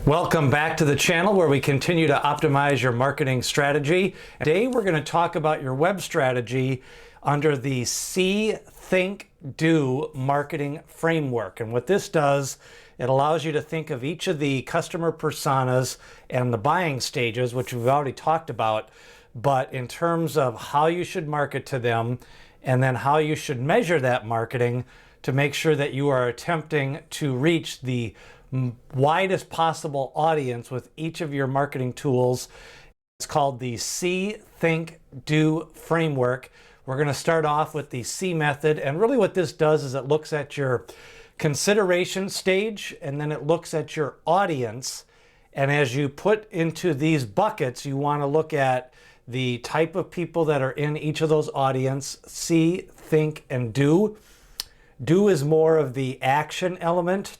Welcome back to the channel where we continue to optimize your marketing strategy. Today we're going to talk about your web strategy under the See, Think, Do marketing framework. And what this does, it allows you to think of each of the customer personas and the buying stages, which we've already talked about, but in terms of how you should market to them and then how you should measure that marketing to make sure that you are attempting to reach the widest possible audience with each of your marketing tools. It's called the See, Think, Do framework. We're going to start off with the See method, and really what this does is it looks at your consideration stage and then it looks at your audience, and as you put into these buckets you want to look at the type of people that are in each of those audience. See, Think, and Do. Do is more of the action element.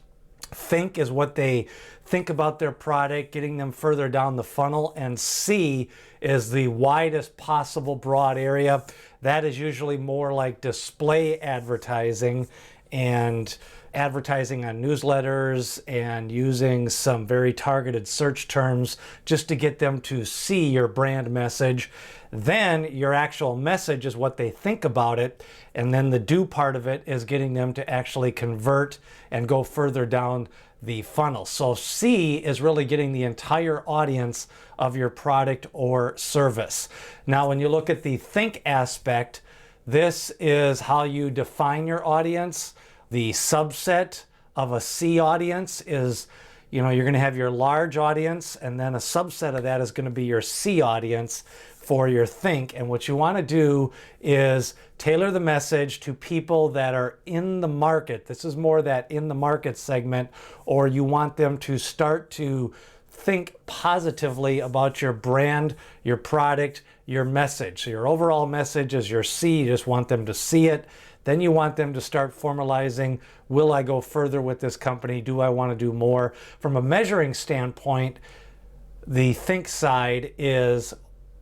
Think is what they think about their product, getting them further down the funnel, and See is the widest possible broad area. That is usually more like display advertising and advertising on newsletters and using some very targeted search terms just to get them to see your brand message. Then your actual message is what they think about it, and then the do part of it is getting them to actually convert and go further down the funnel. So See is really getting the entire audience of your product or service. Now when you look at the Think aspect, this is how you define your audience. The subset of a See audience is, you're going to have your large audience, and then a subset of that is going to be your See audience for your Think. And what you want to do is tailor the message to people that are in the market. This is more that in the market segment, or you want them to start to think positively about your brand, your product, your message. So your overall message is your See. You just want them to see it. Then you want them to start formalizing, will I go further with this company? Do I want to do more? From a measuring standpoint, the Think side is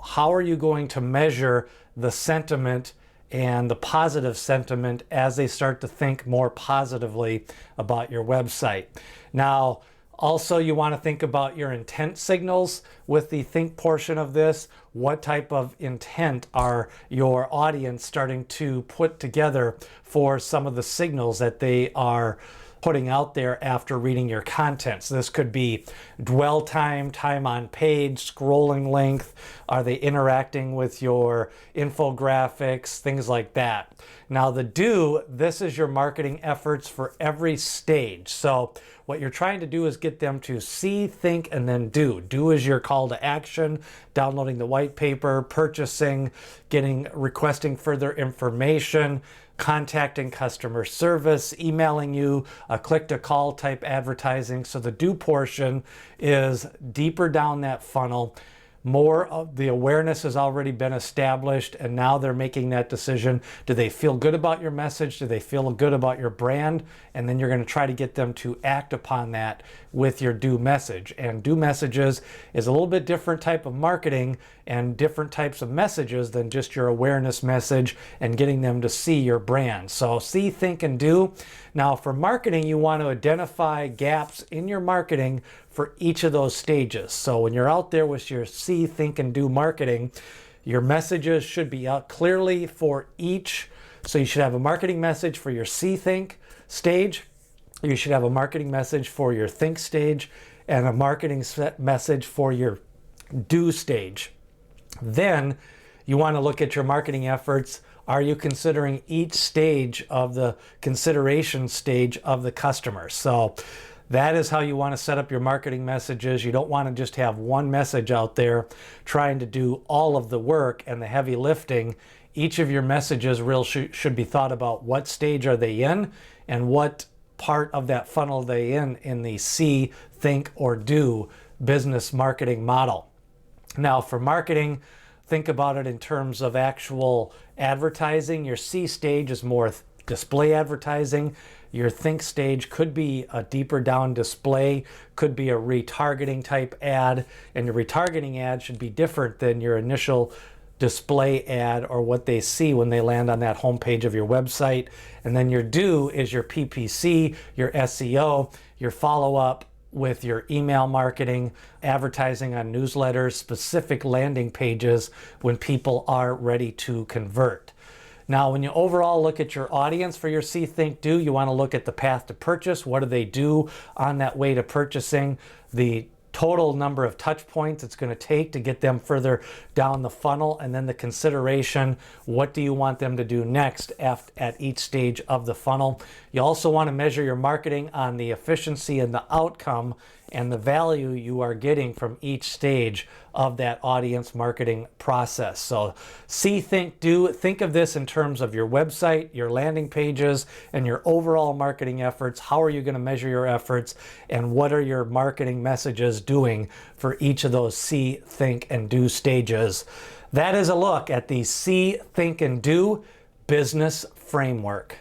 how are you going to measure the sentiment and the positive sentiment as they start to think more positively about your website. Now, also, you want to think about your intent signals with the Think portion of this. What type of intent are your audience starting to put together for some of the signals that they are putting out there after reading your content? So this could be dwell time, time on page, scrolling length. Are they interacting with your infographics, things like that. Now the Do, this is your marketing efforts for every stage. So what you're trying to do is get them to See, Think, and then Do. Do is your call to action, downloading the white paper, purchasing, requesting further information, contacting customer service, emailing you, a click-to-call type advertising. So the Do portion is deeper down that funnel. More of the awareness has already been established, and now they're making that decision. Do they feel good about your message? Do they feel good about your brand? And then you're going to try to get them to act upon that with your Do message. And Do messages is a little bit different type of marketing and different types of messages than just your awareness message and getting them to see your brand. So See, Think, and Do. Now for marketing, you want to identify gaps in your marketing for each of those stages. So when you're out there with your See, Think, and Do marketing, your messages should be out clearly for each. So you should have a marketing message for your See, Think stage. You should have a marketing message for your Think stage and a marketing message for your Do stage. Then you want to look at your marketing efforts. Are you considering each stage of the consideration stage of the customer? So that is how you want to set up your marketing messages. You don't want to just have one message out there trying to do all of the work and the heavy lifting. Each of your messages should be thought about what stage are they in and what part of that funnel are they in the See, Think, or Do business marketing model. Now for marketing, think about it in terms of actual advertising. Your See stage is more display advertising. Your Think stage could be a deeper down display, could be a retargeting type ad, and your retargeting ad should be different than your initial display ad or what they see when they land on that homepage of your website. And then your Do is your PPC, your SEO, your follow-up with your email marketing, advertising on newsletters, specific landing pages when people are ready to convert. Now, when you overall look at your audience for your See, Think, Do, you want to look at the path to purchase. What do they do on that way to purchasing? The total number of touch points it's going to take to get them further down the funnel, and then the consideration, what do you want them to do next at each stage of the funnel. You also want to measure your marketing on the efficiency and the outcome and the value you are getting from each stage of that audience marketing process. So See, Think, Do. Think of this in terms of your website, your landing pages, and your overall marketing efforts. How are you going to measure your efforts, and what are your marketing messages doing for each of those See, Think, and Do stages? That is a look at the See, Think, and Do business framework.